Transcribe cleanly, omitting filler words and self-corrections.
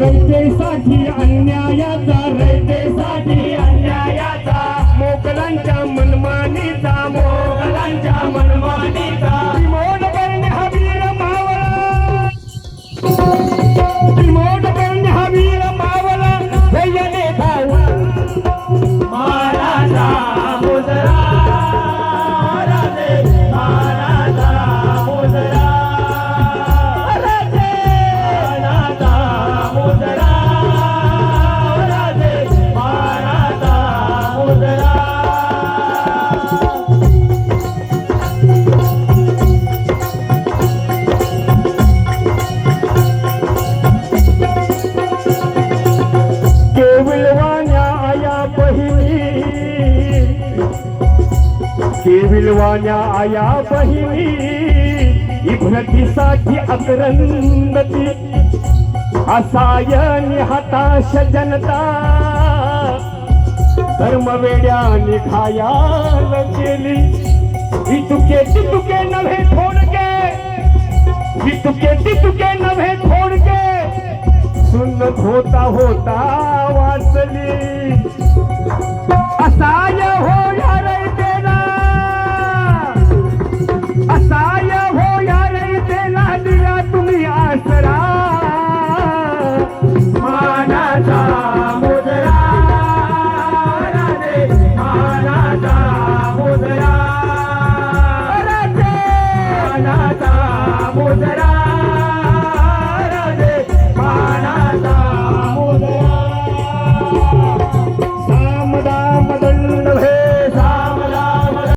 रयतेसाठी अन्यायाचा, रयतेसाठी अन्यायाचा, मोगलांच्या मनमानीचा, मोगलांच्या मनमानीचा, बिमोड करणे हा वीर मावळा, बिमोड करणे हा वीर मावळा, ध्येयाने धावला महाराजा मुजरा, राजे महाराजा मुजरा, केविलवाण्या आया बहिणी, इभ्रतीसाठी अकरंदती, असायनी हताश जनता, धर्मवेड्याने घायाल केली.